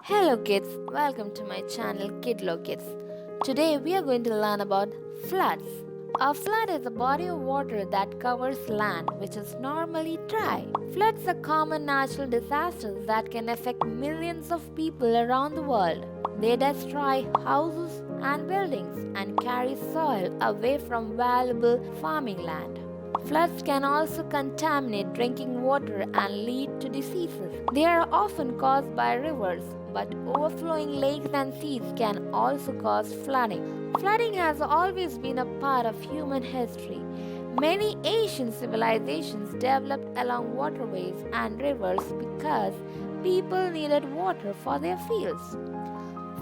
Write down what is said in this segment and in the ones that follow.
Hello kids, welcome to my channel Kidlo Kids. Today we are going to learn about floods. A flood is a body of water that covers land which is normally dry. Floods are common natural disasters that can affect millions of people around the world. They destroy houses and buildings and carry soil away from valuable farming land. Floods can also contaminate drinking water and lead to diseases. They are often caused by rivers, but overflowing lakes and seas can also cause flooding. Flooding has always been a part of human history. Many ancient civilizations developed along waterways and rivers because people needed water for their fields.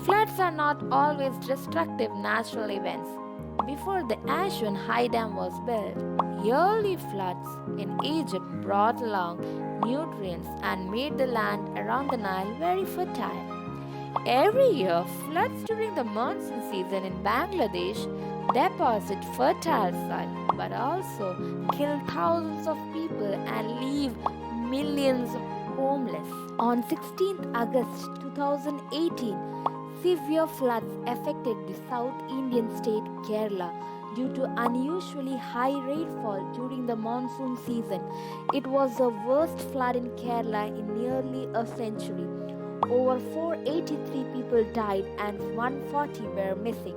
Floods are not always destructive natural events. Before the Aswan High Dam was built, yearly floods in Egypt brought along nutrients and made the land around the Nile very fertile. Every year, floods during the monsoon season in Bangladesh deposit fertile soil but also kill thousands of people and leave millions homeless. On 16th August 2018, severe floods affected the South Indian state Kerala due to unusually high rainfall during the monsoon season. It was the worst flood in Kerala in nearly a century. Over 483 people died and 140 were missing.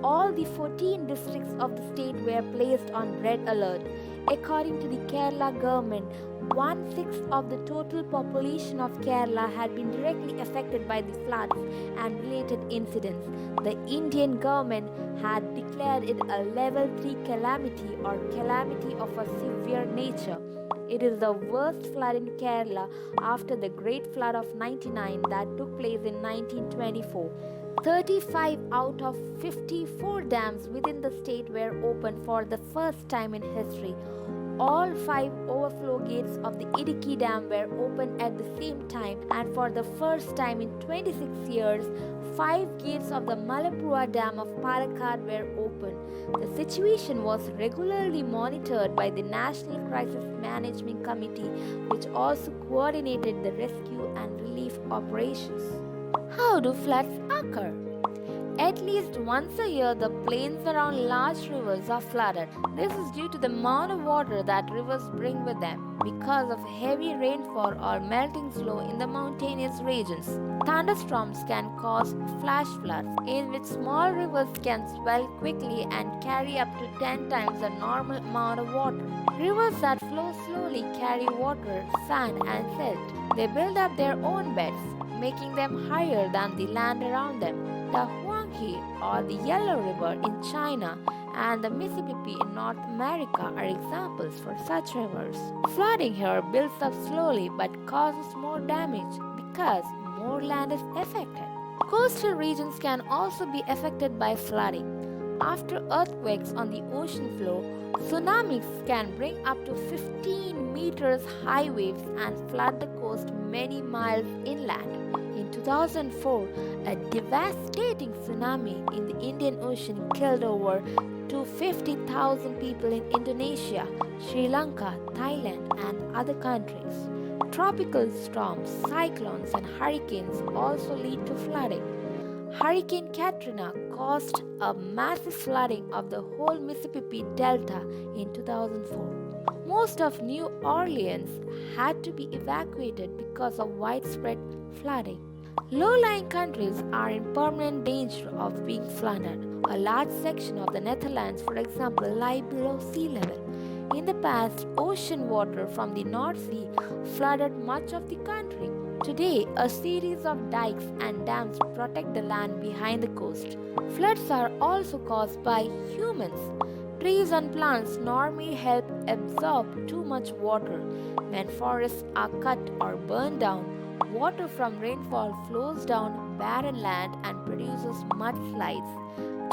All the 14 districts of the state were placed on red alert. According to the Kerala government, 1/6 of the total population of Kerala had been directly affected by the floods and related incidents. The Indian government had declared it a level 3 calamity or calamity of a severe nature. It is the worst flood in Kerala after the Great Flood of 99 that took place in 1924. 35 out of 54 dams within the state were opened for the first time in history. All 5 overflow gates of the Idukki Dam were opened at the same time, and for the first time in 26 years, 5 gates of the Malappuzha Dam of Palakkad were opened. The situation was regularly monitored by the National Crisis Management Committee, which also coordinated the rescue and relief operations. How do floods occur? At least once a year, the plains around large rivers are flooded. This is due to the amount of water that rivers bring with them because of heavy rainfall or melting snow in the mountainous regions. Thunderstorms can cause flash floods, in which small rivers can swell quickly and carry up to 10 times the normal amount of water. Rivers that flow slowly carry water, sand, and silt. They build up their own beds, making them higher than the land around them. The Huanghe or the Yellow River in China and the Mississippi in North America are examples for such rivers. Flooding here builds up slowly but causes more damage because more land is affected. Coastal regions can also be affected by flooding. After earthquakes on the ocean floor, tsunamis can bring up to 15 meters high waves and flood the coast many miles inland. In 2004, a devastating tsunami in the Indian Ocean killed over 250,000 people in Indonesia, Sri Lanka, Thailand, and other countries. Tropical storms, cyclones, and hurricanes also lead to flooding. Hurricane Katrina caused a massive flooding of the whole Mississippi Delta in 2004. Most of New Orleans had to be evacuated because of widespread flooding. Low-lying countries are in permanent danger of being flooded. A large section of the Netherlands, for example, lie below sea level. In the past, ocean water from the North Sea flooded much of the country. Today, a series of dikes and dams protect the land behind the coast. Floods are also caused by humans. Trees and plants normally help absorb too much water. When forests are cut or burned down, water from rainfall flows down barren land and produces mudslides.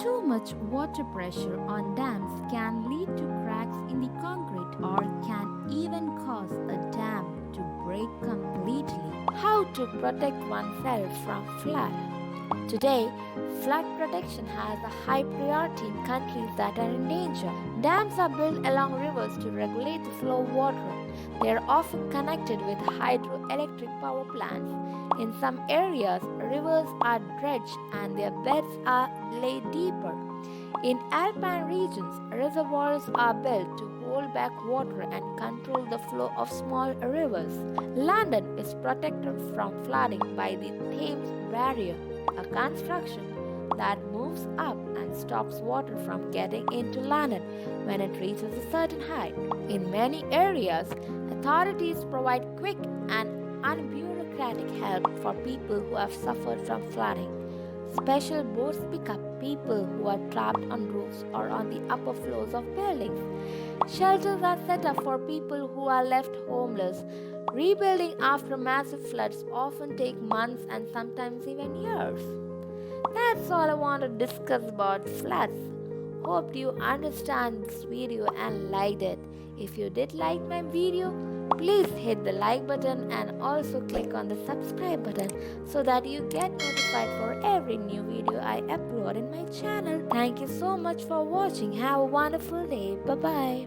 Too much water pressure on dams can lead to cracks in the concrete or can even cause a dam to break completely. How to protect oneself from flood? Today, flood protection has a high priority in countries that are in danger. Dams are built along rivers to regulate the flow of water. They are often connected with electric power plants. In some areas, rivers are dredged and their beds are laid deeper. In alpine regions, reservoirs are built to hold back water and control the flow of small rivers. London is protected from flooding by the Thames Barrier, a construction that moves up and stops water from getting into London when it reaches a certain height. In many areas, authorities provide quick and unbureaucratic help for people who have suffered from flooding. Special boats pick up people who are trapped on roofs or on the upper floors of buildings. Shelters are set up for people who are left homeless. Rebuilding after massive floods often take months and sometimes even years. That's all I want to discuss about floods. Hope you understand this video and liked it. If you did like my video, please hit the like button and also click on the subscribe button so that you get notified for every new video I upload in my channel. Thank you so much for watching. Have a wonderful day. Bye bye.